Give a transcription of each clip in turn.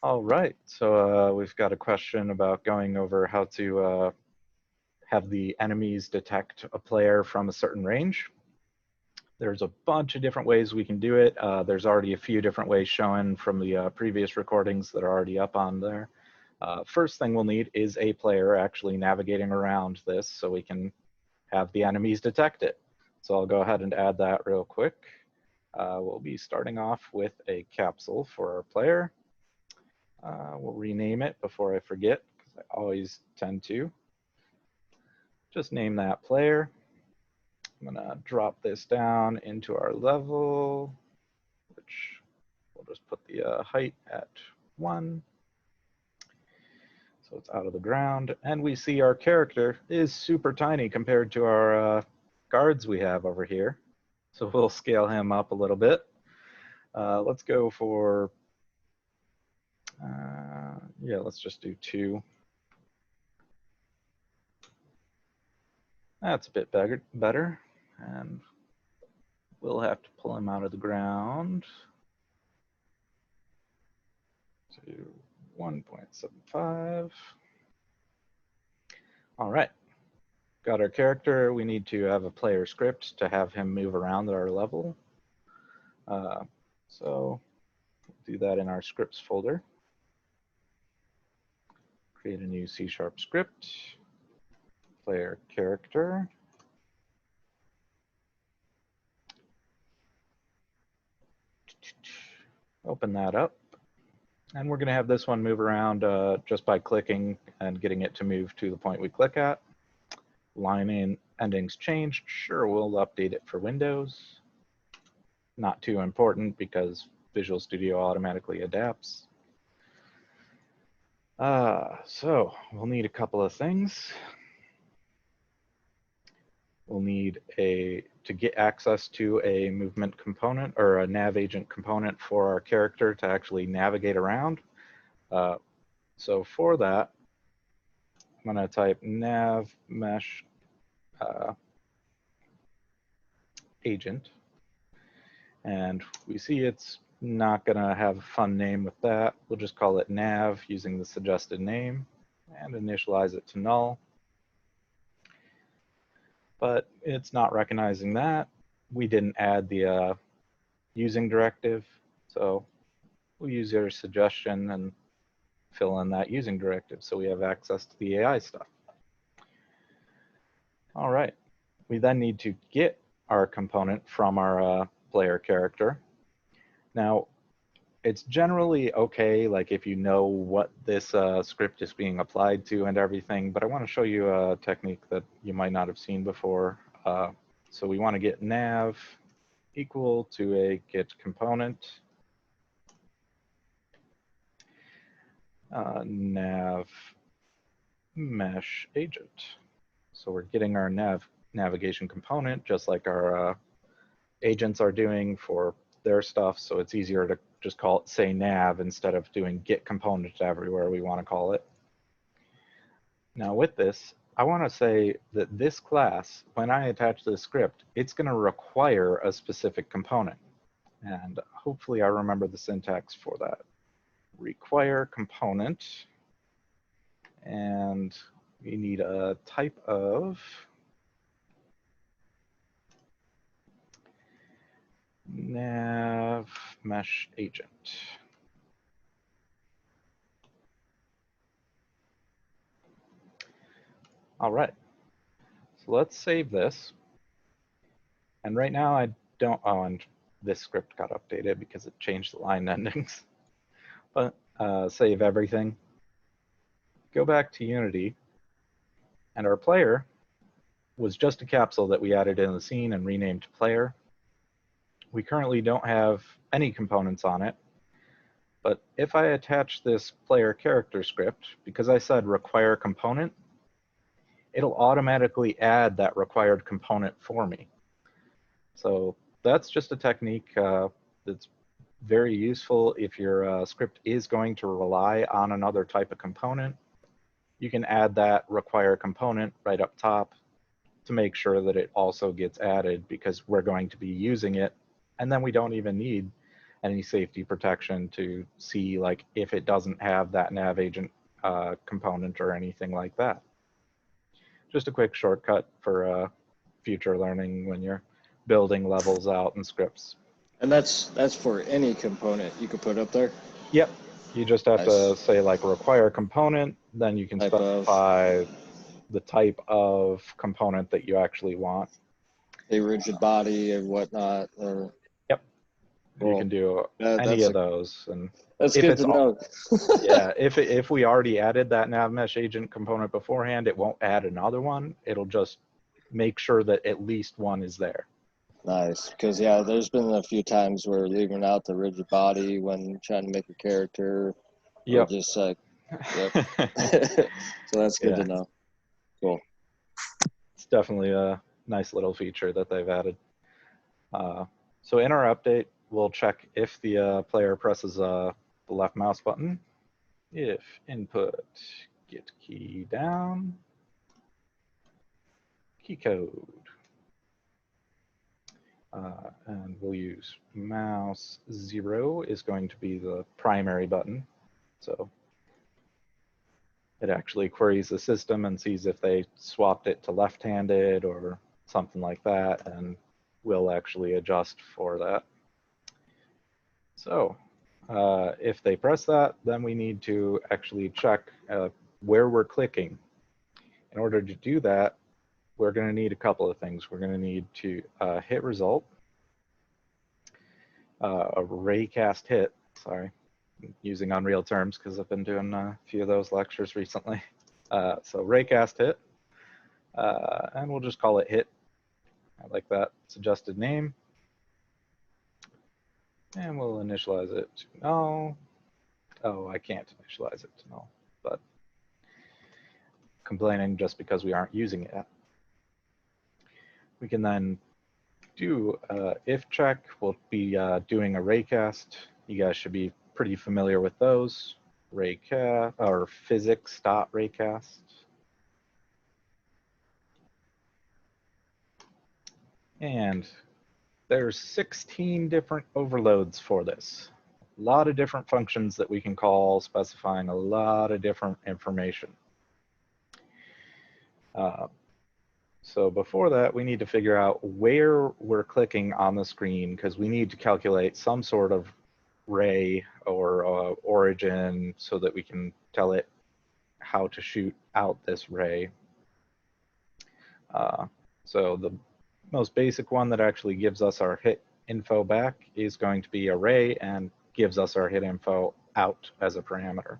All right, so we've got a question about going over how to have the enemies detect a player from a certain range. There's a bunch of different ways we can do it. There's already a few different ways shown from the previous recordings that are already up on there. First thing we'll need is a player actually navigating around this so we can have the enemies detect it. So I'll go ahead and add that real quick. We'll be starting off with a capsule for our player. We'll rename it before I forget, because I always tend to. Just name that player. I'm going to drop this down into our level, which we'll just put the height at 1. So it's out of the ground. And we see our character is super tiny compared to our guards we have over here. So we'll scale him up a little bit. Let's go for, yeah, let's just do 2. That's a bit better. And we'll have to pull him out of the ground to 1.75. All right, got our character. We need to have a player script to have him move around our level. So we'll do that in our scripts folder. Create a new C# script, player character. Open that up. And we're going to have this one move around just by clicking and getting it to move to the point we click at. Line endings changed. Sure, we'll update it for Windows. Not too important because Visual Studio automatically adapts. So we'll need a couple of things. We'll need to get access to a movement component or a nav agent component for our character to actually navigate around. So for that, I'm going to type nav mesh agent. And we see it's not going to have a fun name with that. We'll just call it nav using the suggested name and initialize it to null. But it's not recognizing that. We didn't add the using directive. So we'll use your suggestion and fill in that using directive so we have access to the AI stuff. All right. We then need to get our component from our player character. Now, it's generally okay, like if you know what this script is being applied to and everything, but I want to show you a technique that you might not have seen before. So we want to get nav equal to a get component, nav mesh agent. So we're getting our navigation component just like our agents are doing for their stuff, so it's easier to just call it, say, nav instead of doing get component everywhere we want to call it. Now with this, I want to say that this class, when I attach this script, it's going to require a specific component. And hopefully I remember the syntax for that. Require component, and we need a type of nav mesh agent. All right, so let's save this. And right now I don't, oh, and this script got updated because it changed the line endings. But save everything. Go back to Unity. And our player was just a capsule that we added in the scene and renamed player. We currently don't have any components on it. But if I attach this player character script, because I said require component, it'll automatically add that required component for me. So that's just a technique that's very useful if your script is going to rely on another type of component. You can add that require component right up top to make sure that it also gets added because we're going to be using it, and then we don't even need any safety protection to see like if it doesn't have that nav agent component or anything like that. Just a quick shortcut for future learning when you're building levels out and scripts. And that's for any component you could put up there? Yep. You just have Nice. to say like require component, then you can Type specify the type of component that you actually want. A rigid body and whatnot. Or, yep. Cool. You can do any of those. And that's good to know. Yeah, if we already added that nav mesh agent component beforehand, it won't add another one. It'll just make sure that at least one is there. Nice, because yeah, there's been a few times where leaving out the rigid body when trying to make a character, yep. Just like, yep. So that's good to know. Cool. It's definitely a nice little feature that they've added. So in our update, we'll check if the player presses the left mouse button. If input, get key down, key code. And we'll use mouse 0 is going to be the primary button. So it actually queries the system and sees if they swapped it to left-handed or something like that, and will actually adjust for that. So if they press that, then we need to actually check where we're clicking. In order to do that, we're going to need a couple of things. We're going to need to hit result, a raycast hit, sorry, I'm using Unreal terms because I've been doing a few of those lectures recently. So raycast hit, and we'll just call it hit. I like that suggested name. And we'll initialize it to null. Oh, I can't initialize it to null, but complaining just because we aren't using it yet. We can then do if check. We'll be doing a raycast. You guys should be pretty familiar with those. Raycast or physics.raycast. And there's 16 different overloads for this. A lot of different functions that we can call, specifying a lot of different information. So before that, we need to figure out where we're clicking on the screen, because we need to calculate some sort of ray or origin so that we can tell it how to shoot out this ray. So the most basic one that actually gives us our hit info back is going to be array and gives us our hit info out as a parameter.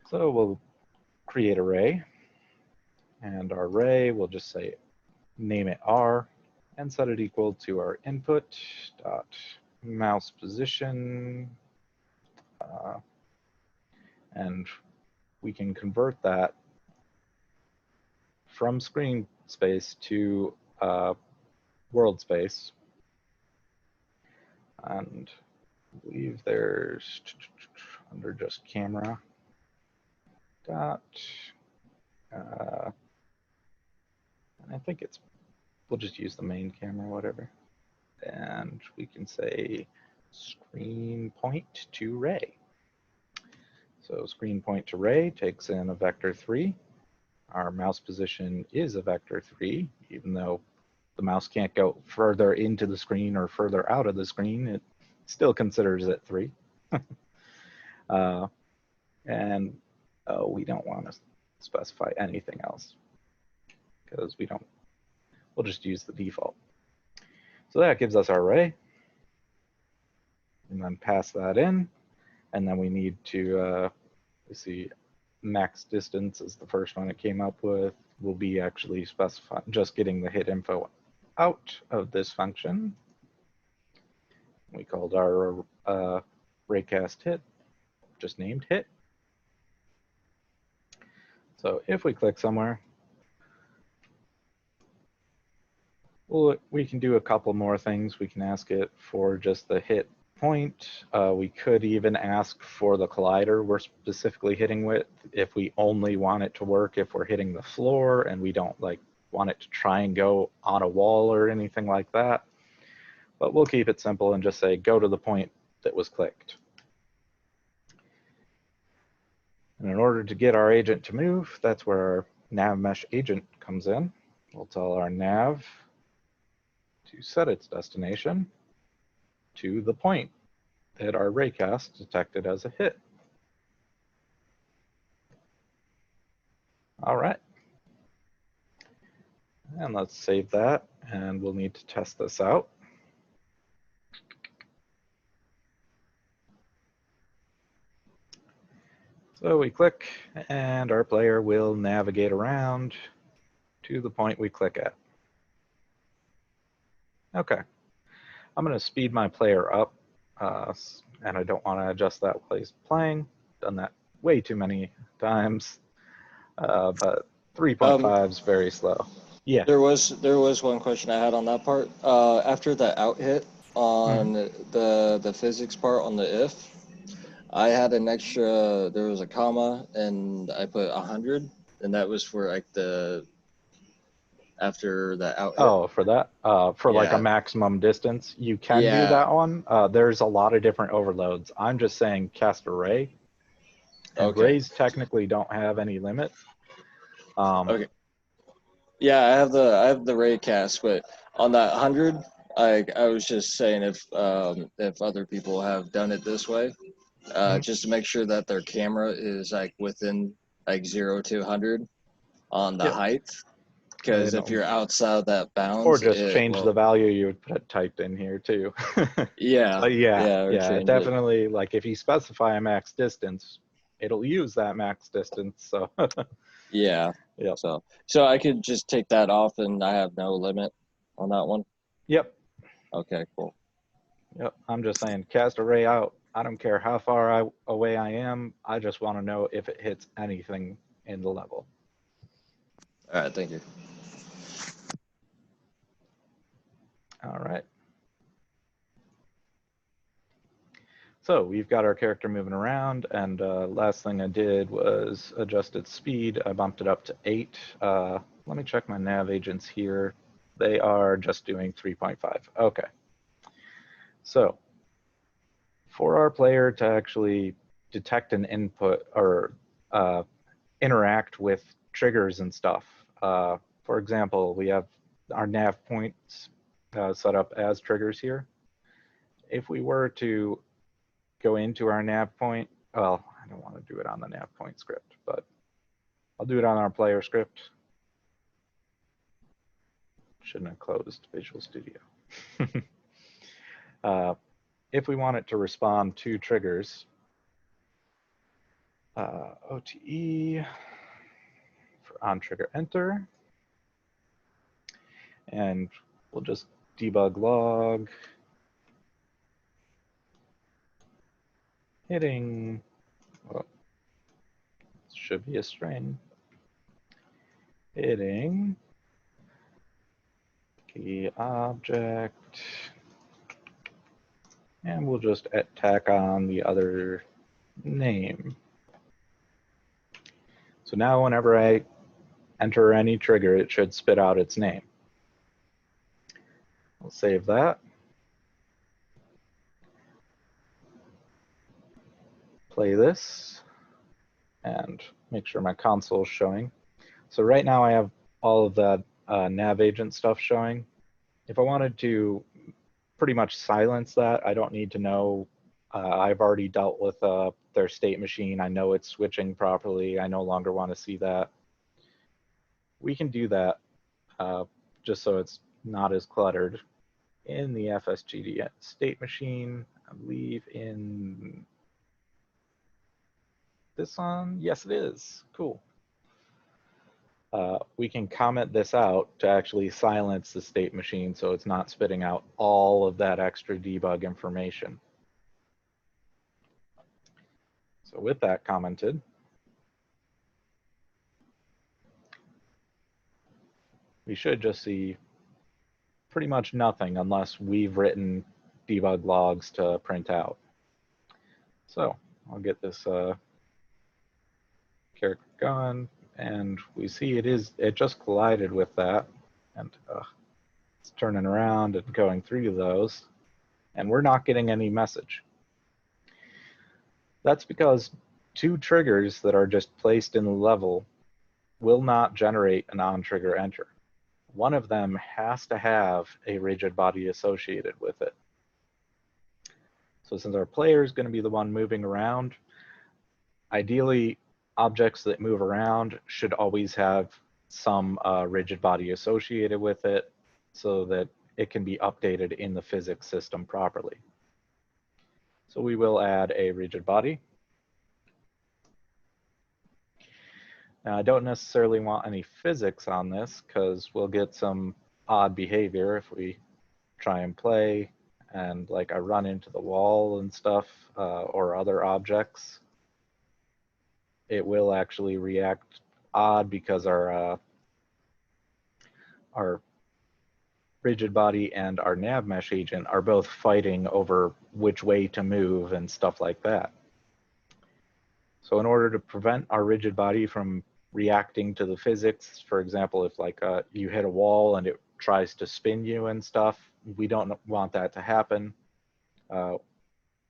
So we'll create array, and our array, we'll just say name it R and set it equal to our input dot mouse position, and we can convert that from screen space to world space. And I believe there's under just camera dot, and I think it's, we'll just use the main camera, whatever. And we can say screen point to ray. So screen point to ray takes in a vector 3. Our mouse position is a vector 3, even though the mouse can't go further into the screen or further out of the screen, it still considers it 3. And we don't want to specify anything else because we'll just use the default. So that gives us our array, and then pass that in, and then we need to, let's see, max distance is the first one it came up with. We'll be actually specifying, just getting the hit info out of this function. We called our raycast hit, just named hit. So if we click somewhere, well, we can do a couple more things. We can ask it for just the hit point. We could even ask for the collider we're specifically hitting with if we only want it to work if we're hitting the floor and we don't like want it to try and go on a wall or anything like that. But we'll keep it simple and just say go to the point that was clicked. And in order to get our agent to move, that's where our nav mesh agent comes in. We'll tell our nav to set its destination to the point that our raycast detected as a hit. All right. And let's save that, and we'll need to test this out. So we click, and our player will navigate around to the point we click at. Okay, I'm going to speed my player up, and I don't want to adjust that while he's playing. Done that way too many times, but 3.5 is very slow. Yeah. There was one question I had on that part. After the out hit on the physics part on the if, I had an extra. There was a comma, and I put 100, and that was for like the after the out hit. Oh, for that? For like a Yeah. maximum distance, you can do Yeah. that one. There's a lot of different overloads. I'm just saying cast a ray. And Okay. rays technically don't have any limit. Okay. Yeah, I have the ray cast, but on that 100, I was just saying if other people have done it this way, just to make sure that their camera is like within like 0 to 100 on the Yep. height, because if you're outside that bounds, or just change the value you typed in here too. Yeah. But yeah, or change it. definitely. Like if you specify a max distance, it'll use that max distance. So Yeah. Yep. So I could just take that off, and I have no limit on that one. Yep. Okay, cool. Yep. I'm just saying cast a ray out. I don't care how far away I am. I just want to know if it hits anything in the level. All right, thank you. All right. So we've got our character moving around, and last thing I did was adjust its speed. I bumped it up to 8. Let me check my nav agents here. They are just doing 3.5. Okay. So for our player to actually detect an input or interact with triggers and stuff, for example, we have our nav points set up as triggers here. If we were to go into our nav point, well, I don't want to do it on the nav point script, but I'll do it on our player script. Shouldn't have closed Visual Studio. If we want it to respond to triggers, OTE for on trigger enter, and we'll just debug log hitting, well, should be a string, hitting key object, and we'll just tack on the other name. So now whenever I enter any trigger, it should spit out its name. I'll save that. Play this and make sure my console is showing. So right now I have all of that nav agent stuff showing. If I wanted to pretty much silence that, I don't need to know. I've already dealt with their state machine. I know it's switching properly. I no longer want to see that. We can do that just so it's not as cluttered in the FSGD state machine. I believe in this one. Yes, it is. Cool. We can comment this out to actually silence the state machine so it's not spitting out all of that extra debug information. So with that commented, we should just see pretty much nothing unless we've written debug logs to print out. So I'll get this character going, and we see it just collided with that, and It's turning around and going through those, and we're not getting any message. That's because two triggers that are just placed in the level will not generate an on-trigger enter. One of them has to have a rigid body associated with it. So since our player is going to be the one moving around, ideally objects that move around should always have some rigid body associated with it so that it can be updated in the physics system properly. So we will add a rigid body. Now, I don't necessarily want any physics on this because we'll get some odd behavior if we try and play and like I run into the wall and stuff or other objects. It will actually react odd because our rigid body and our nav mesh agent are both fighting over which way to move and stuff like that. So in order to prevent our rigid body from reacting to the physics, for example, if like you hit a wall and it tries to spin you and stuff, we don't want that to happen.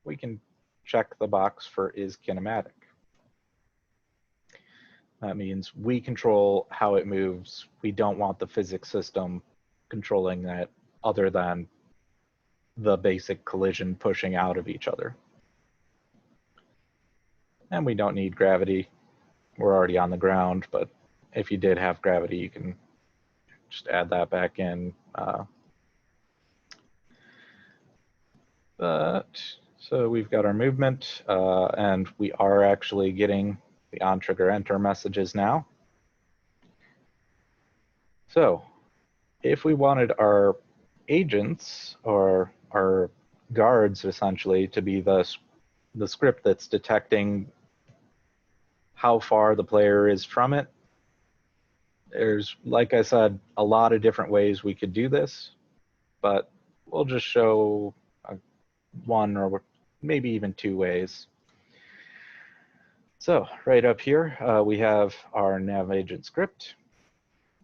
We can check the box for is kinematic. That means we control how it moves. We don't want the physics system controlling that other than the basic collision pushing out of each other. And we don't need gravity. We're already on the ground, but if you did have gravity, you can just add that back in. So we've got our movement, and we are actually getting the on-trigger enter messages now. So if we wanted our agents or our guards essentially to be the script that's detecting how far the player is from it, there's, like I said, a lot of different ways we could do this, but we'll just show one or maybe even two ways. So right up here, we have our nav agent script.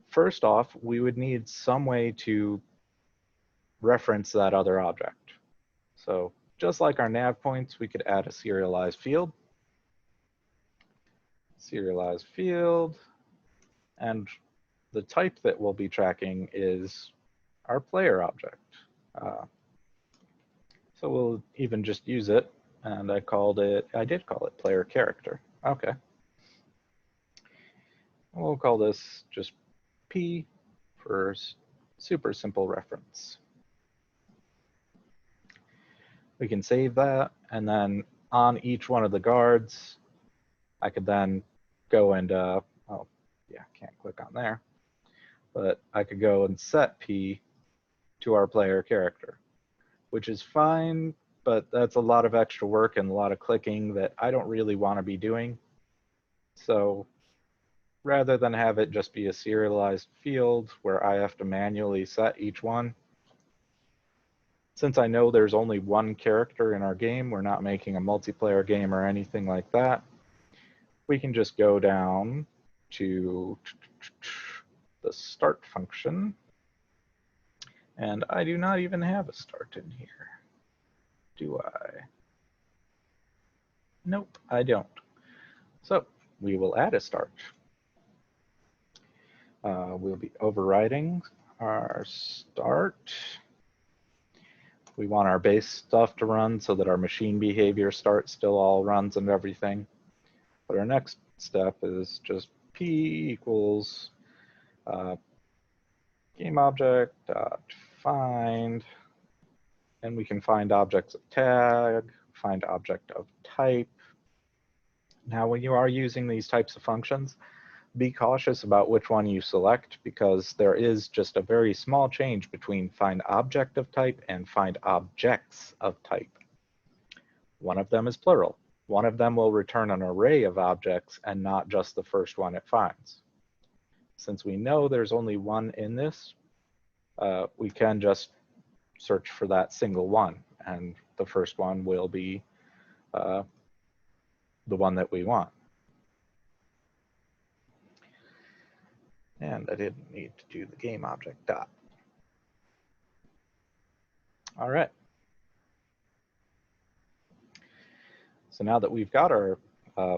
First off, we would need some way to reference that other object. So just like our nav points, we could add a serialized field. Serialized field, and the type that we'll be tracking is our player object. So we'll even just use it, and I did call it player character. Okay. We'll call this just P for super simple reference. We can save that, and then on each one of the guards, I could then go and, oh yeah, can't click on there, but I could go and set P to our player character, which is fine, but that's a lot of extra work and a lot of clicking that I don't really want to be doing. So rather than have it just be a serialized field where I have to manually set each one, since I know there's only one character in our game, we're not making a multiplayer game or anything like that, we can just go down to the start function. And I do not even have a start in here. Do I? Nope, I don't. So we will add a start. We'll be overriding our start. We want our base stuff to run so that our machine behavior start still all runs and everything. But our next step is just P equals game object dot find, and we can find objects of tag, find object of type. Now, when you are using these types of functions, be cautious about which one you select because there is just a very small change between find object of type and find objects of type. One of them is plural. One of them will return an array of objects and not just the first one it finds. Since we know there's only one in this, we can just search for that single one, and the first one will be the one that we want. And I didn't need to do the game object dot. All right. So now that we've got our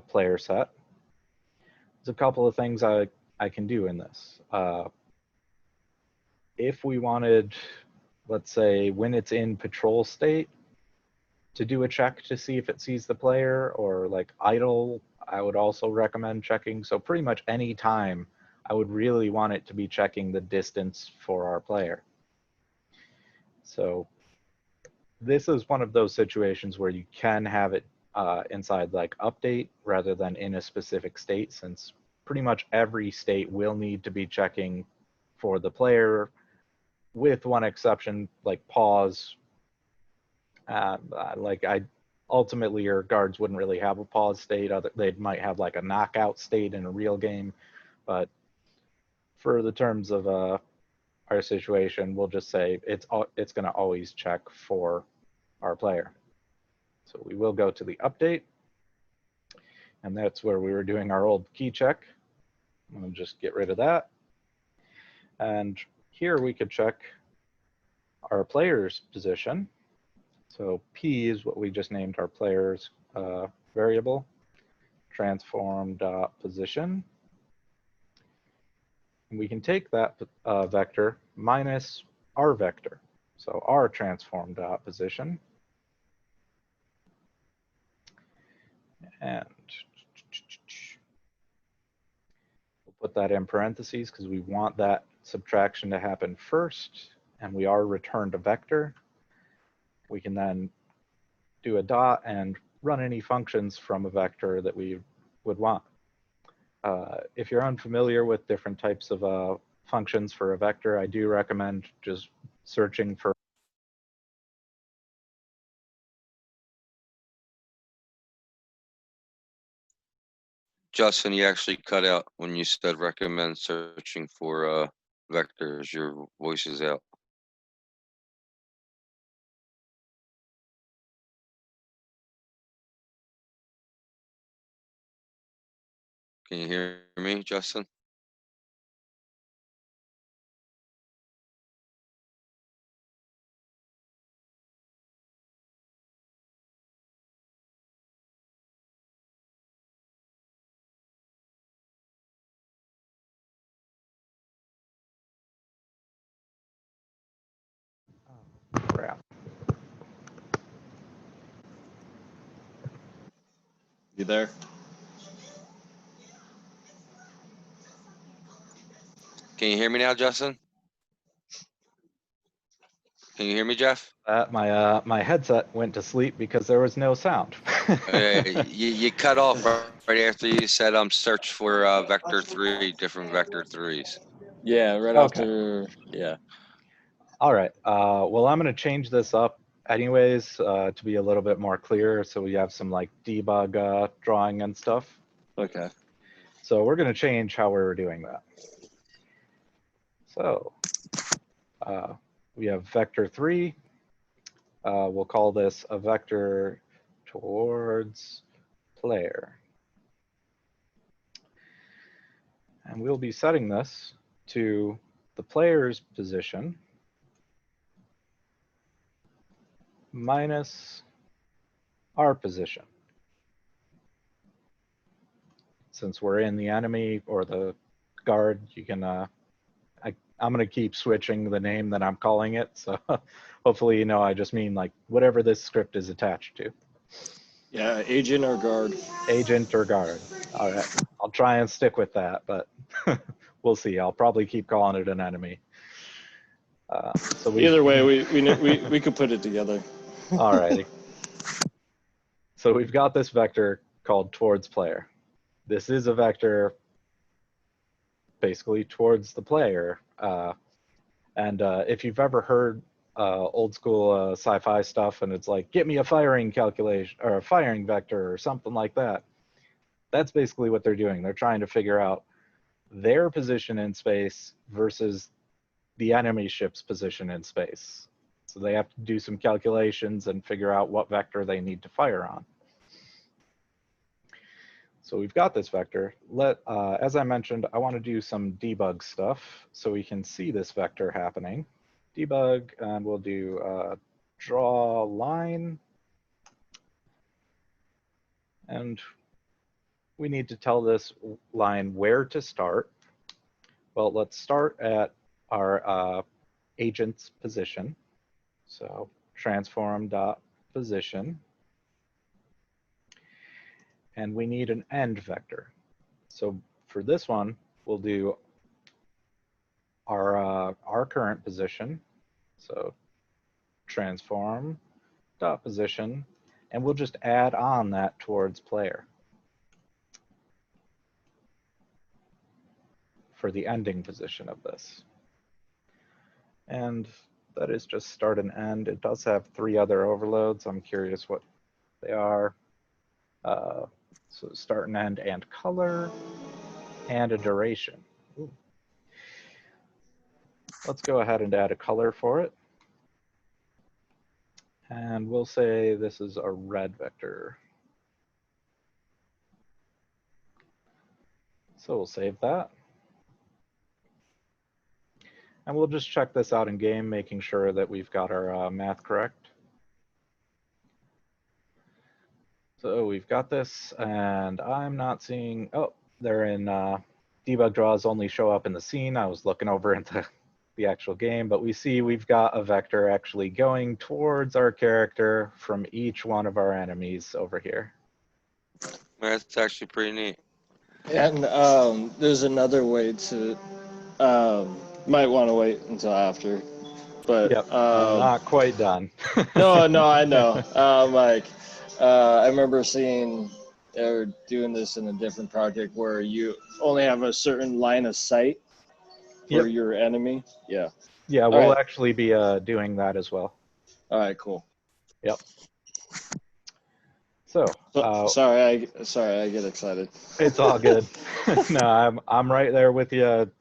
player set, there's a couple of things I can do in this. If we wanted, let's say, when it's in patrol state, to do a check to see if it sees the player, or like idle, I would also recommend checking. So pretty much any time, I would really want it to be checking the distance for our player. So this is one of those situations where you can have it inside like update rather than in a specific state, since pretty much every state will need to be checking for the player, with one exception, like pause. Ultimately, your guards wouldn't really have a pause state. They might have like a knockout state in a real game, but for the terms of our situation, we'll just say it's going to always check for our player. So we will go to the update, and that's where we were doing our old key check. I'm going to just get rid of that. And here we could check our player's position. So P is what we just named our player's variable, transform.position. And we can take that vector minus our vector, so our transform.position. And we'll put that in parentheses because we want that subtraction to happen first, and we are returned a vector. We can then do a dot and run any functions from a vector that we would want. If you're unfamiliar with different types of functions for a vector, I do recommend just searching for. Justin, you actually cut out when you said recommend searching for vectors. Your voice is out. Can you hear me, Justin? Crap. You there? Can you hear me now, Justin? Can you hear me, Jeff? My headset went to sleep because there was no sound. You cut off right after you said search for vector 3, different vector 3s. Yeah, right Okay. after, yeah. All right. Well, I'm going to change this up anyways to be a little bit more clear, so we have some like debug drawing and stuff. Okay. So we're going to change how we're doing that. So we have vector 3. We'll call this a vector towards player. And we'll be setting this to the player's position minus our position. Since we're in the enemy or the guard, you can, I'm going to keep switching the name that I'm calling it. So hopefully, you know, I just mean like whatever this script is attached to. Yeah, agent or guard. Agent or guard. All right. I'll try and stick with that, but we'll see. I'll probably keep calling it an enemy. So Either way, we could put it together. All righty. So we've got this vector called towards player. This is a vector basically towards the player. And if you've ever heard old school sci-fi stuff and it's like, get me a firing calculation or a firing vector or something like that, that's basically what they're doing. They're trying to figure out their position in space versus the enemy ship's position in space. So they have to do some calculations and figure out what vector they need to fire on. So we've got this vector. As I mentioned, I want to do some debug stuff so we can see this vector happening. Debug, and we'll do draw a line. And we need to tell this line where to start. Well, let's start at our agent's position. So transform dot position. And we need an end vector. So for this one, we'll do our current position. So transform dot position, and we'll just add on that towards player for the ending position of this. And that is just start and end. It does have 3 other overloads. I'm curious what they are. So start and end and color and a duration. Ooh. Let's go ahead and add a color for it. And we'll say this is a red vector. So we'll save that. And we'll just check this out in game, making sure that we've got our math correct. So we've got this, and I'm not seeing, oh, they're in debug draws only show up in the scene. I was looking over into the actual game, but we see we've got a vector actually going towards our character from each one of our enemies over here. That's actually pretty neat. And there's another way to, might want to wait until after, but Yep, I'm not quite done. no, I know. I remember seeing they're doing this in a different project where you only have a certain line of sight for your enemy. Yeah. Yeah, we'll actually be doing that as well. All right, cool. Yep. So sorry, I get excited. It's all good. No, I'm right there with you.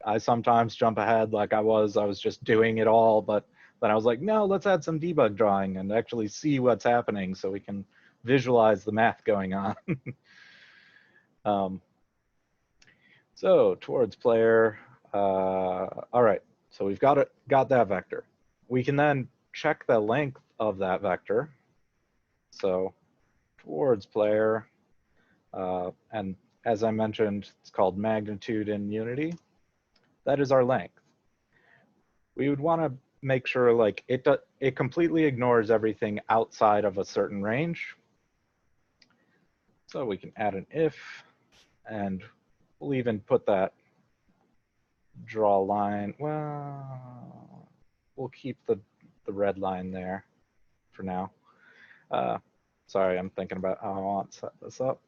I sometimes jump ahead like I was just doing it all, but then I was like, no, let's add some debug drawing and actually see what's happening so we can visualize the math going on. So towards player, all right, so we've got that vector. We can then check the length of that vector. So towards player, and as I mentioned, it's called magnitude in Unity. That is our length. We would want to make sure like it completely ignores everything outside of a certain range. So we can add an if, and we'll even put that draw line. Well, we'll keep the red line there for now. Sorry, I'm thinking about how I want to set this up.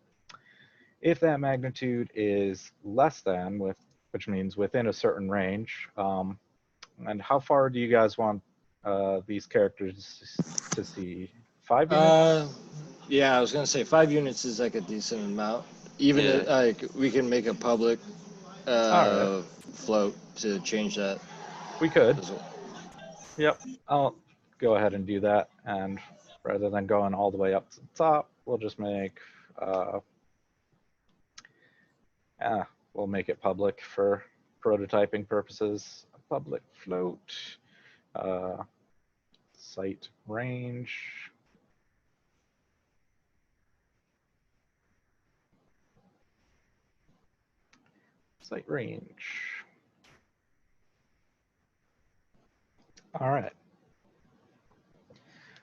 If that magnitude is less than, which means within a certain range, and how far do you guys want these characters to see? 5 units? Yeah, I was gonna say 5 units is like a decent amount. Even if, like we can make a public float to change that. We could. Yep, I'll go ahead and do that. And rather than going all the way up to the top, we'll just make we'll make it public for prototyping purposes. A public float, site range. Site range. All right.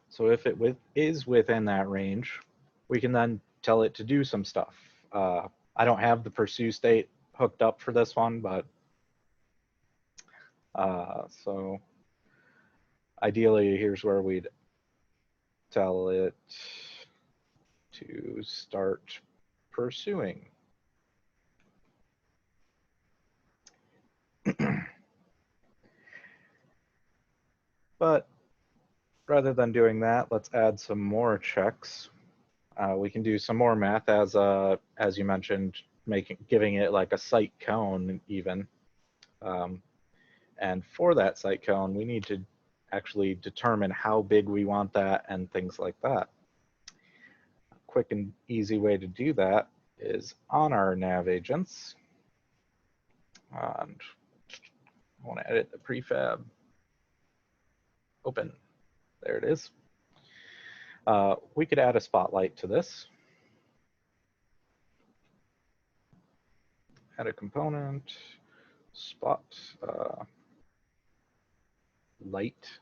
So if it is within that range, we can then tell it to do some stuff. I don't have the pursue state hooked up for this one, but so ideally here's where we'd tell it to start pursuing. But rather than doing that, let's add some more checks. We can do some more math as you mentioned, giving it like a sight cone even. And for that sight cone, we need to actually determine how big we want that and things like that. A quick and easy way to do that is on our nav agents. And I want to edit the prefab. Open. There it is. We could add a spotlight to this. Add a component, spot, light,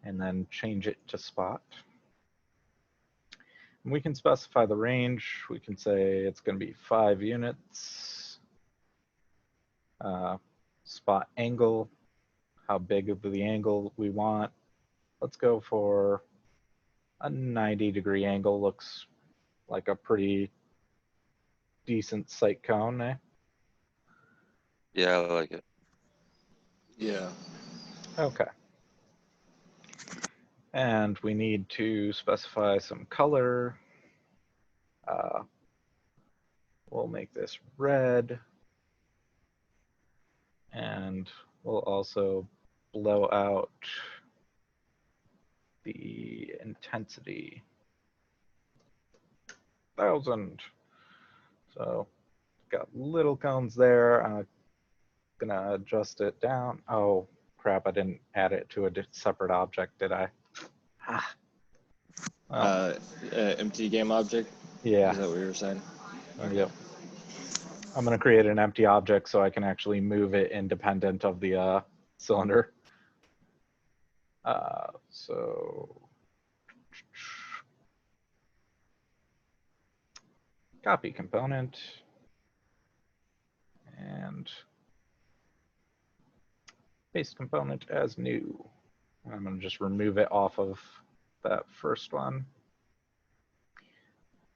and then change it to spot. And we can specify the range. We can say it's going to be 5 units. Spot angle, how big of the angle we want. Let's go for a 90-degree angle. Looks like a pretty decent sight cone, eh? Yeah, I like it. Yeah. Okay. And we need to specify some color. We'll make this red. And we'll also blow out the intensity. 1000. So got little cones there. I'm gonna adjust it down. Oh crap, I didn't add it to a separate object, did I? Ah. Well, Empty game object? yeah. Is that what you were saying? Okay. Yep. I'm gonna create an empty object so I can actually move it independent of the cylinder. So copy component and paste component as new. I'm going to just remove it off of that first one.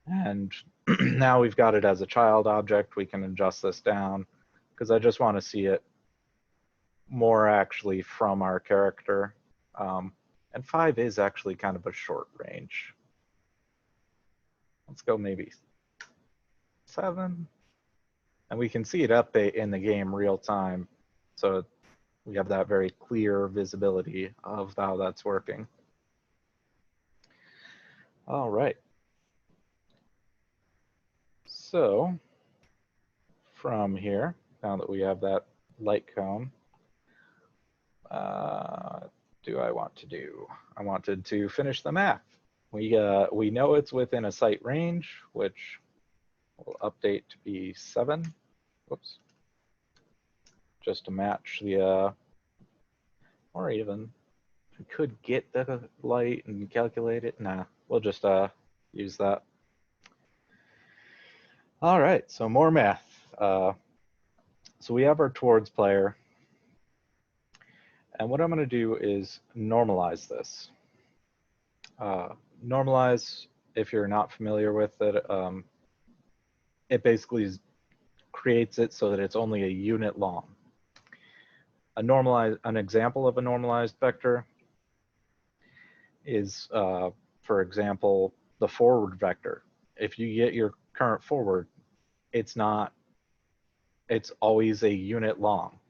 And now we've got it as a child object. We can adjust this down because I just want to see it more actually from our character. And 5 is actually kind of a short range. Let's go maybe 7. And we can see it update in the game real time. So we have that very clear visibility of how that's working. All right. So from here, now that we have that light cone, do I want to do? I wanted to finish the math. We know it's within a sight range, which will update to be 7. Whoops. Just to match the, or even we could get the light and calculate it. Nah, we'll just use that. All right, so more math. So we have our towards player. And what I'm going to do is normalize this. Normalize, if you're not familiar with it, it basically creates it so that it's only a unit long. An example of a normalized vector is, for example, the forward vector. If you get your current forward, it's always a unit long.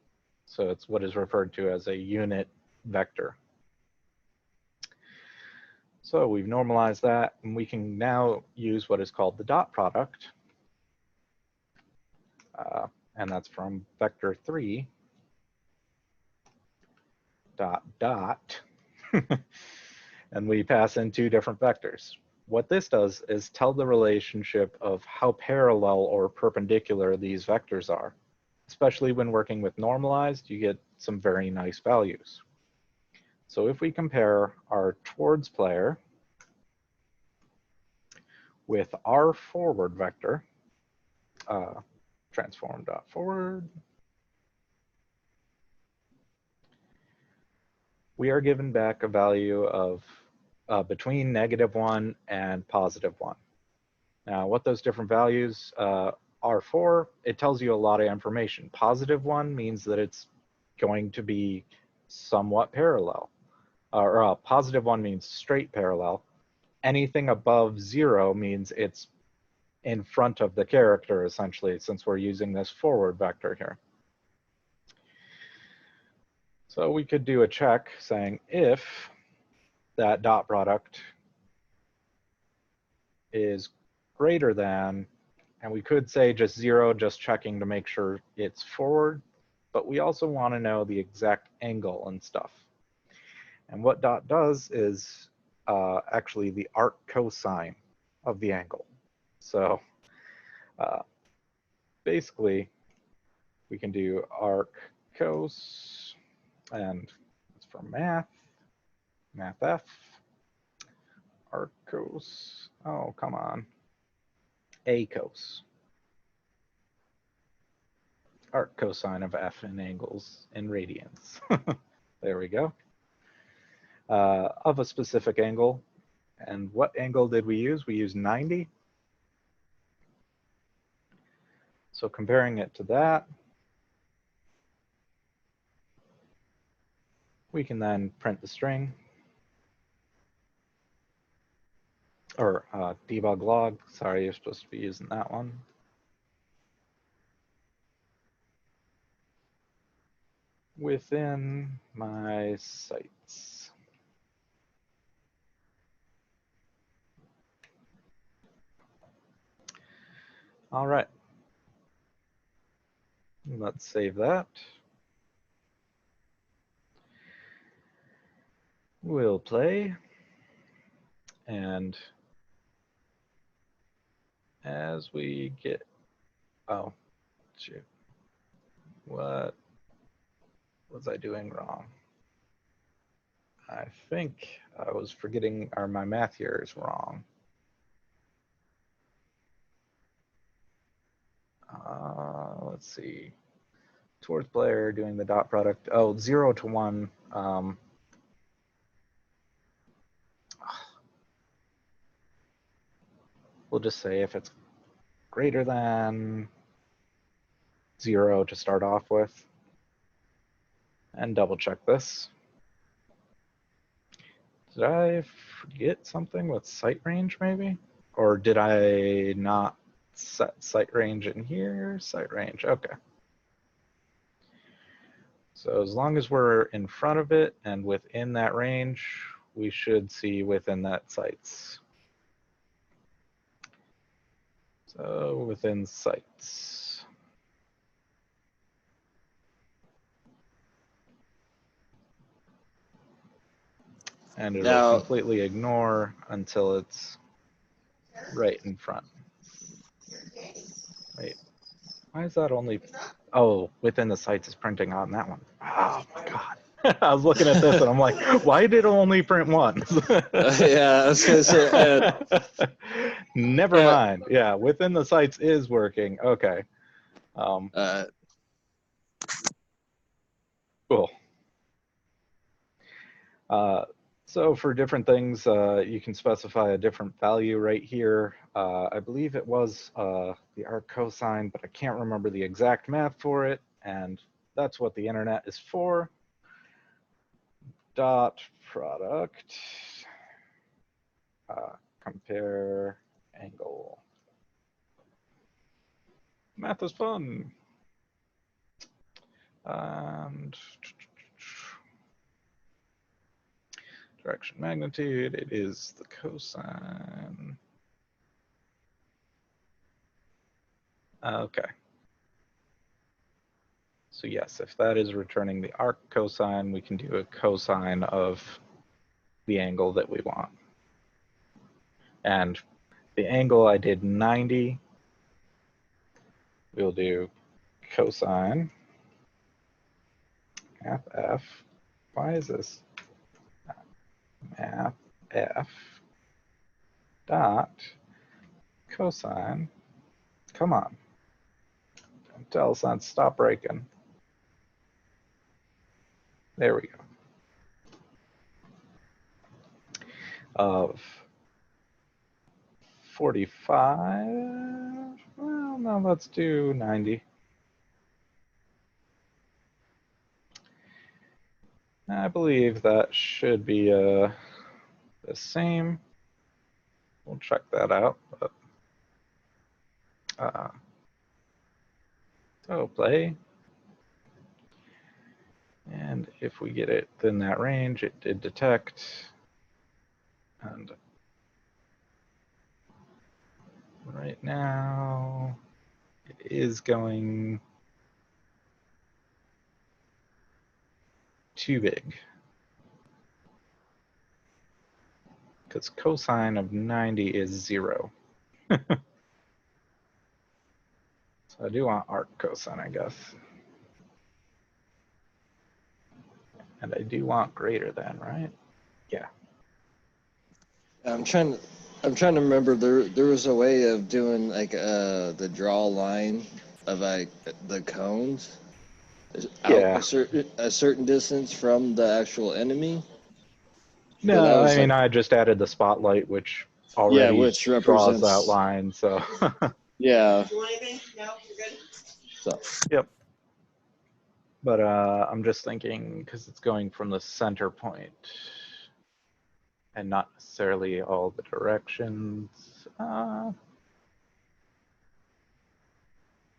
So it's what is referred to as a unit vector. So we've normalized that, and we can now use what is called the dot product. And that's from vector 3 dot. And we pass in 2 different vectors. What this does is tell the relationship of how parallel or perpendicular these vectors are. Especially when working with normalized, you get some very nice values. So if we compare our towards player with our forward vector, transform.forward, we are given back a value of between -1 and +1. Now, what those different values are for, it tells you a lot of information. +1 means that it's going to be somewhat parallel, or +1 means straight parallel. Anything above 0 means it's in front of the character, essentially, since we're using this forward vector here. So we could do a check saying if that dot product is greater than, and we could say just 0, just checking to make sure it's forward, but we also want to know the exact angle and stuff. And what dot does is actually the arc cosine of the angle. So basically, we can do arc cos, and it's for math F, arc cos, oh, come on, a cos, arc cosine of f in angles in radians. There we go. Of a specific angle. And what angle did we use? We used 90. So comparing it to that, we can then print the string, or debug log. Sorry, you're supposed to be using that one. Within my sites. All right. Let's save that. We'll play. And as we get, oh, shoot. What was I doing wrong? I think I was forgetting, or my math here is wrong. Let's see. Towards player doing the dot product. Oh, 0 to 1. We'll just say if it's greater than 0 to start off with. And double check this. Did I forget something with sight range maybe? Or did I not set sight range in here? Sight range, okay. So as long as we're in front of it and within that range, we should see within that sights. So within sights. And it'll Now, completely ignore until it's right in front. Wait, why is that only, oh, within the sights is printing on that one. Oh my God. I was looking at this and I'm like, why did it only print once? yeah, I was gonna say. Never mind. Yeah, within the sights is working. Okay. Cool. So for different things, you can specify a different value right here. I believe it was the arc cosine, but I can't remember the exact math for it. And that's what the internet is for. Dot product, compare angle. Math is fun. And direction magnitude, it is the cosine. Okay. So yes, if that is returning the arc cosine, we can do a cosine of the angle that we want. And the angle I did 90, we'll do cosine math f. Why is this? Math f dot cosine. Come on. Don't tell us not stop breaking. There we go. Of 45. Well, no, let's do 90. I believe that should be the same. We'll check that out. But, oh, play. And if we get it in that range, it did detect. And right now, it is going too big. because cosine of 90 is 0. So I do want arc cosine, I guess. And I do want greater than, right? Yeah. I'm trying to remember. There was a way of doing like the draw line of like the cones out Yeah. a certain distance from the actual enemy. But that No, was I mean, like, I just added the spotlight, which yeah, already which draws represents that line. So, yeah. Do you want anything? No, you're good. So yep. But I'm just thinking because it's going from the center point and not necessarily all the directions. No,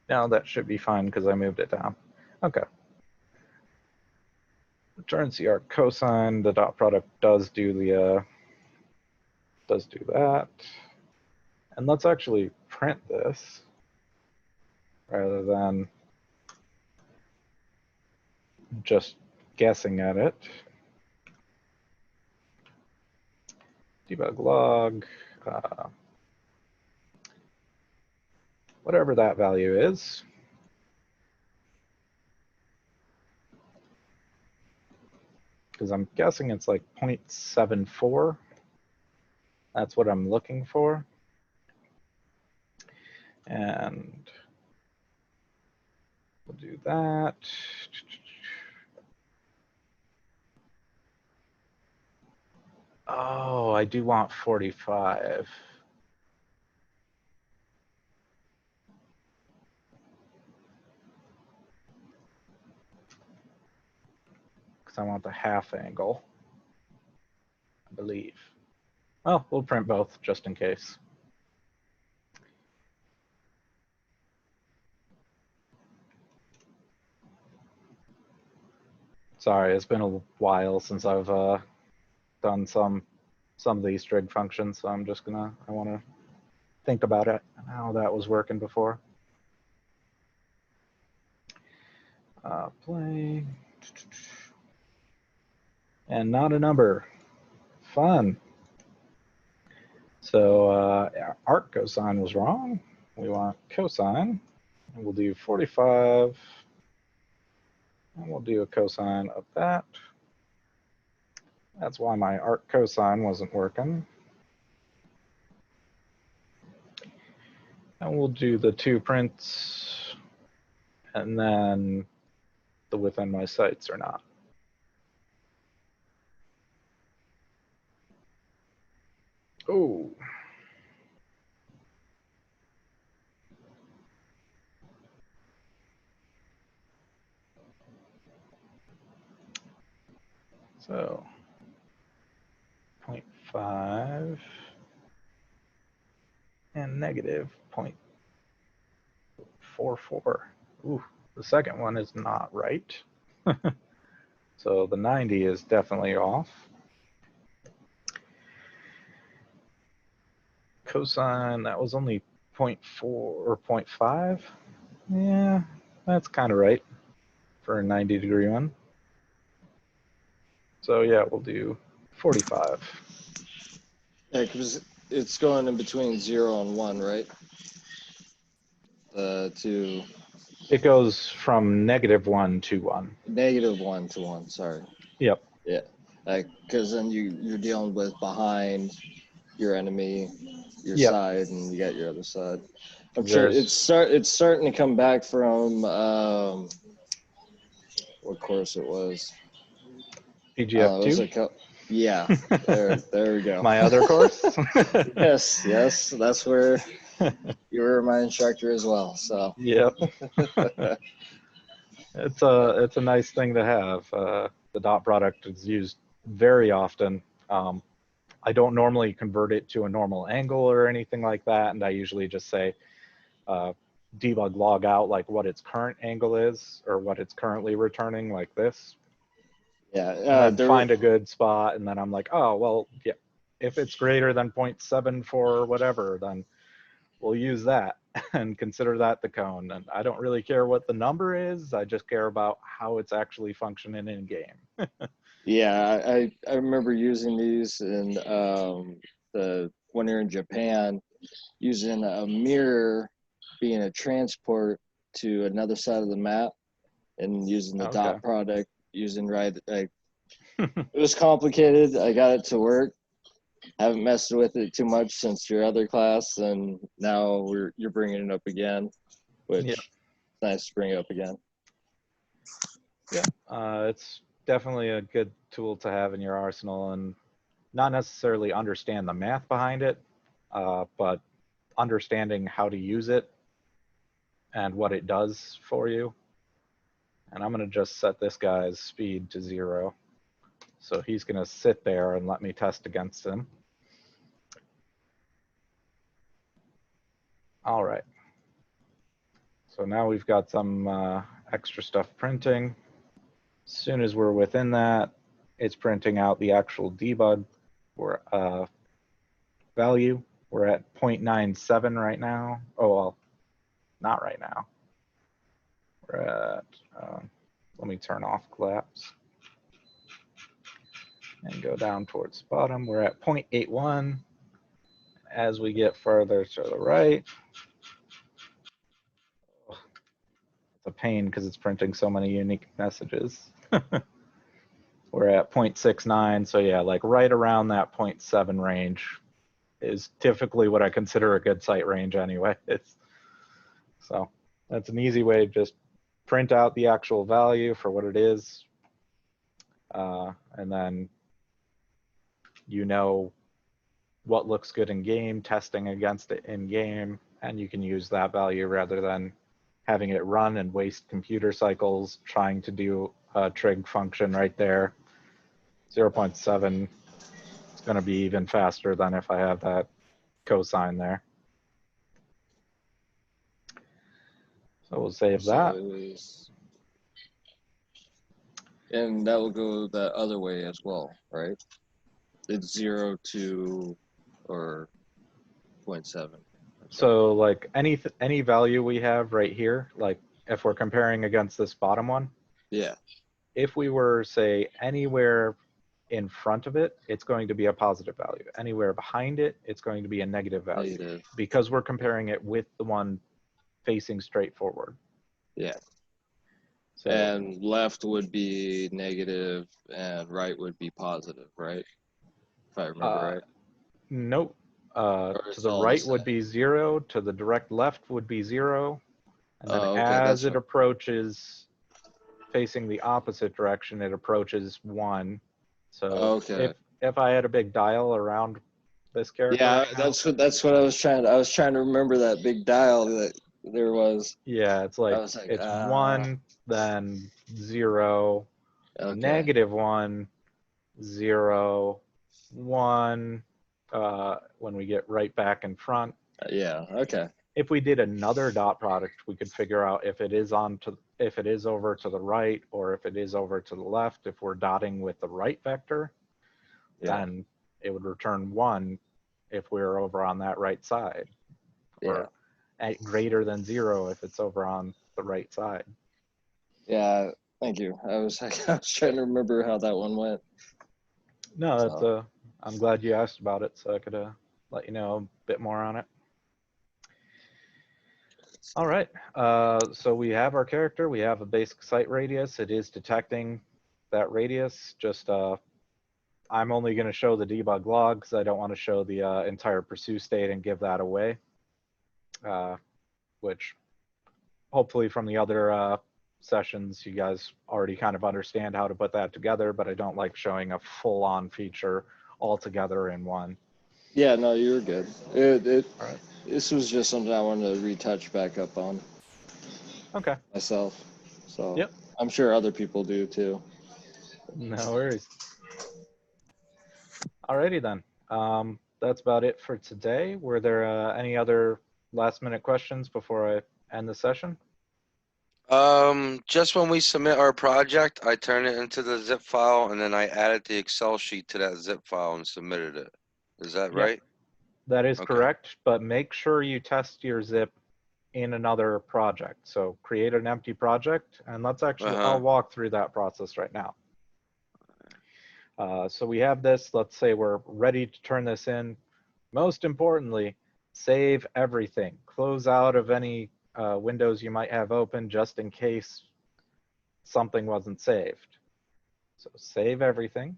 that should be fine because I moved it down. Okay. Returns the arc cosine. The dot product does do that. And let's actually print this rather than just guessing at it. Debug log, whatever that value is. Because I'm guessing it's like 0.74. That's what I'm looking for. And we'll do that. Oh, I do want 45. Because I want the half angle, I believe. Well, we'll print both just in case. Sorry, it's been a while since I've done some of these trig functions, so I'm just I want to think about it, how that was working before. Play. And not a number. Fun. So arc cosine was wrong. We want cosine. And we'll do 45. And we'll do a cosine of that. That's why my arc cosine wasn't working. And we'll do the 2 prints. And then the within my sights or not. Oh. So 0.5 and negative 0.44. Ooh, the second one is not right. So the 90 is definitely off. Cosine, that was only 0.4 or 0.5. Yeah, that's kind of right for a 90-degree one. So yeah, we'll do 45. yeah, because it's going in between 0 and 1, right? To It goes from -1 to 1. -1 to 1. Sorry. Yep. Yeah, because then you're dealing with behind your enemy, your Yep. side, and you got your other side. I'm sure it's starting to come back from what course it was. PGF2. Yeah, there we go. My other course. yes, that's where you were my instructor as well. So yep. It's a nice thing to have. The dot product is used very often. I don't normally convert it to a normal angle or anything like that, and I usually just say debug log out like what its current angle is or what it's currently returning, like this. yeah, Find a good spot, and then I'm like, oh well, yeah, if it's greater than 0.74 or whatever, then we'll use that and consider that the cone. And I don't really care what the number is. I just care about how it's actually functioning in game. Yeah, I remember using these in the when you're in Japan, using a mirror being a transport to another side of the map, and using the Okay. dot product, using right. Like, it was complicated. I got it to work. Haven't messed with it too much since your other class, and now you're bringing it up again, which Yeah. is nice to bring it up again. Yeah, it's definitely a good tool to have in your arsenal, and not necessarily understand the math behind it, but understanding how to use it and what it does for you. And I'm going to just set this guy's speed to 0. So he's going to sit there and let me test against him. All right. So now we've got some extra stuff printing. As soon as we're within that, it's printing out the actual debug value. We're at 0.97 right now. Oh, well, not right now. We're at, let me turn off collapse and go down towards the bottom. We're at 0.81. As we get further to the right, it's a pain because it's printing so many unique messages. We're at 0.69. So yeah, like right around that 0.7 range is typically what I consider a good site range anyway. So that's an easy way to just print out the actual value for what it is. And then you know what looks good in game, testing against it in game, and you can use that value rather than having it run and waste computer cycles trying to do a trig function right there. 0.7 is going to be even faster than if I have that cosine there. So we'll save that. And that will go the other way as well, right? It's 0 to or 0.7. So like any value we have right here, like if we're comparing against this bottom one, Yeah. if we were, say, anywhere in front of it, it's going to be a positive value. Anywhere behind it, it's going to be a negative value. Negative. Because we're comparing it with the one facing straight forward. Yeah. So, and left would be negative and right would be positive, right? If I remember right. Nope. To it's the all the right same? would be 0. To the direct left would be 0. And then Oh, okay, as that's it fine. approaches facing the opposite direction, it approaches 1. So Okay. if I had a big dial around this character Yeah, right now, that's what I was trying to remember, that big dial that there was. yeah, it's like, it's 1, then 0, Okay. -1, 0, 1, when we get right back in front. Yeah, okay. If we did another dot product, we could figure out if it is over to the right or if it is over to the left. If we're dotting with the right vector, Yeah. then it would return 1 if we're over on that right side. Or at greater than 0 if it's over on the right side. Yeah, thank you. I was trying to remember how that one went. No, that's I'm glad you asked about it, so I could let you know a bit more on it. All right, so we have our character. We have a basic site radius. It is detecting that radius. Just I'm only going to show the debug log because I don't want to show the entire pursue state and give that away, which hopefully from the other sessions, you guys already kind of understand how to put that together, but I don't like showing a full-on feature all together in one. Yeah, no, you were good. All right. This was just something I wanted to retouch back up on. Okay. Myself. So Yep. I'm sure other people do too. No worries. Alrighty then. That's about it for today. Were there any other last-minute questions before I end the session? Just when we submit our project, I turn it into the zip file and then I added the Excel sheet to that zip file and submitted it. Is that Yep. right? That is Okay. correct, but make sure you test your zip in another project. So create an empty project, and let's actually, I'll walk through that process right now. So we have this, let's say we're ready to turn this in. Most importantly, save everything. Close out of any windows you might have open just in case something wasn't saved. So save everything.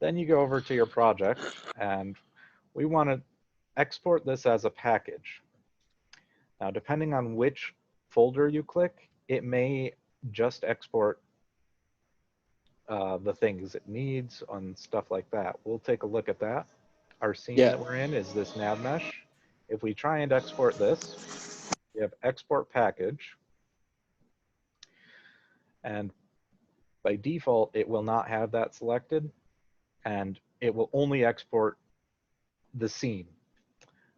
Then you go over to your project and we want to export this as a package. Now, depending on which folder you click, it may just export the things it needs and stuff like that. We'll take a look at that. Our scene Yeah. that we're in is this nav mesh. If we try and export this, we have export package. And by default, it will not have that selected, and it will only export the scene.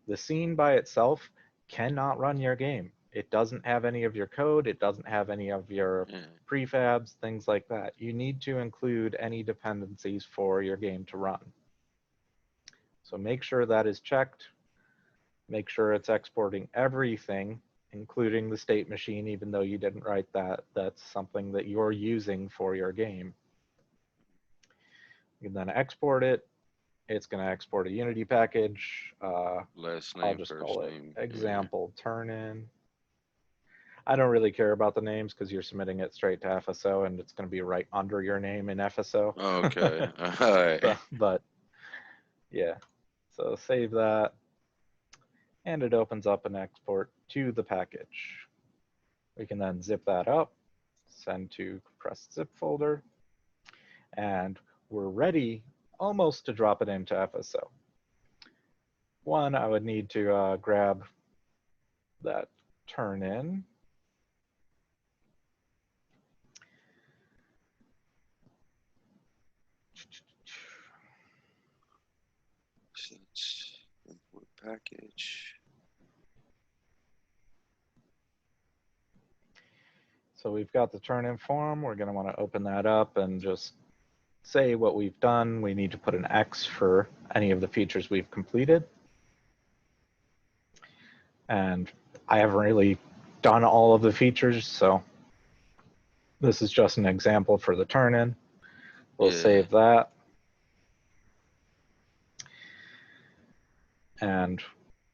The scene by itself cannot run your game. It doesn't have any of your code. It doesn't have any of your prefabs, things like that. You need to include any dependencies for your game to run. So make sure that is checked. Make sure it's exporting everything, including the state machine, even though you didn't write that. That's something that you're using for your game. You can then export it. It's going to export a Unity package. Last name, I'll just first call it name. example turn in. I don't really care about the names because you're submitting it straight to FSO and it's going to be right under your name in FSO. Okay. All right. But yeah, so save that. And it opens up an export to the package. We can then zip that up, send to compressed zip folder, and we're ready almost to drop it into FSO. One, I would need to grab that turn in. Import package. So we've got the turn in form. We're going to want to open that up and just say what we've done. We need to put an X for any of the features we've completed. And I haven't really done all of the features, so this is just an example for the turn in. We'll save that. And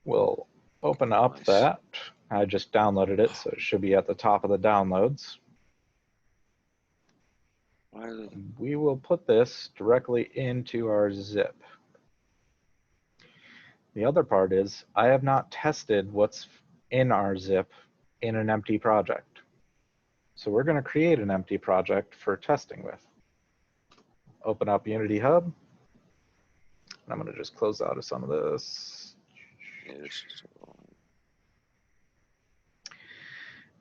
we'll open up that. I just downloaded it, so it should be at the top of the downloads. We will put this directly into our zip. The other part is I have not tested what's in our zip in an empty project. So we're going to create an empty project for testing with. Open up Unity Hub. I'm going to just close out of some of this.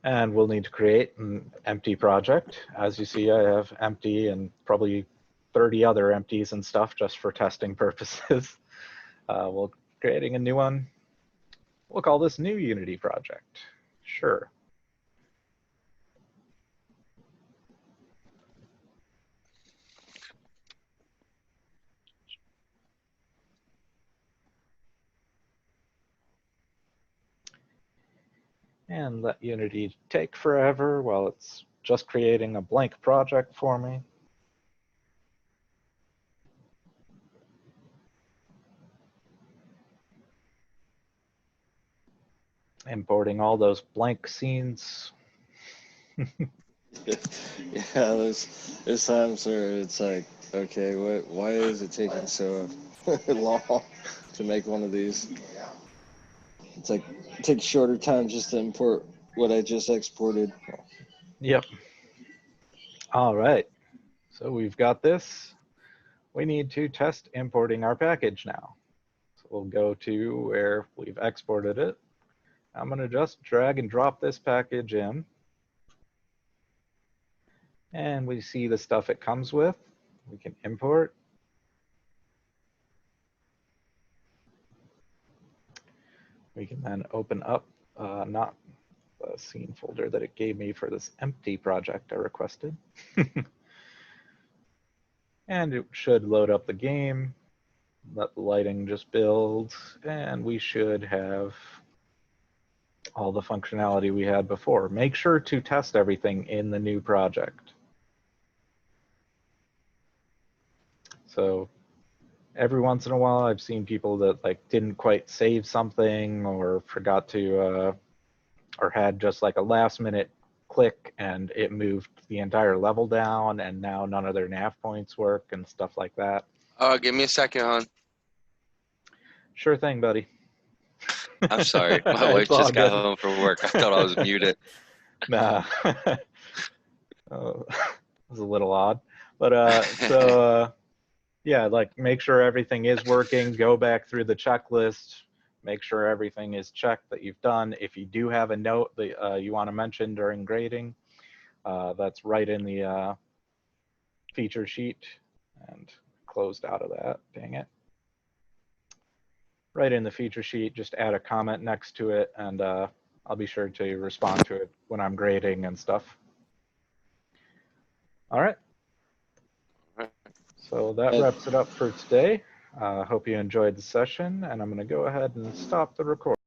And we'll need to create an empty project. As you see, I have empty and probably 30 other empties and stuff just for testing purposes. We're creating a new one. We'll call this new Unity project. Sure. And let Unity take forever while it's just creating a blank project for me. Importing all those blank scenes. Yeah, there's times where it's like, okay, why is it taking so long to make one of these? It's like, it takes shorter time just to import what I just exported. Yep. All right. So we've got this. We need to test importing our package now. So we'll go to where we've exported it. I'm going to just drag and drop this package in. And we see the stuff it comes with. We can import. We can then open up, not the scene folder that it gave me for this empty project I requested. And it should load up the game, let the lighting just build, and we should have all the functionality we had before. Make sure to test everything in the new project. So every once in a while, I've seen people that like didn't quite save something or forgot to, or had just like a last minute click and it moved the entire level down, and now none of their nav points work and stuff like that. Give me a second, hon. Sure thing, buddy. I'm sorry. My wife It's all just got good. home from work. I thought I was muted. Nah. It was a little odd. But so yeah, like make sure everything is working, go back through the checklist, make sure everything is checked that you've done. If you do have a note that you want to mention during grading, that's right in the feature sheet, and closed out of that, dang it. Right in the feature sheet, just add a comment next to it, and I'll be sure to respond to it when I'm grading and stuff. All right. So that wraps it up for today. Hope you enjoyed the session, and I'm going to go ahead and stop the recording.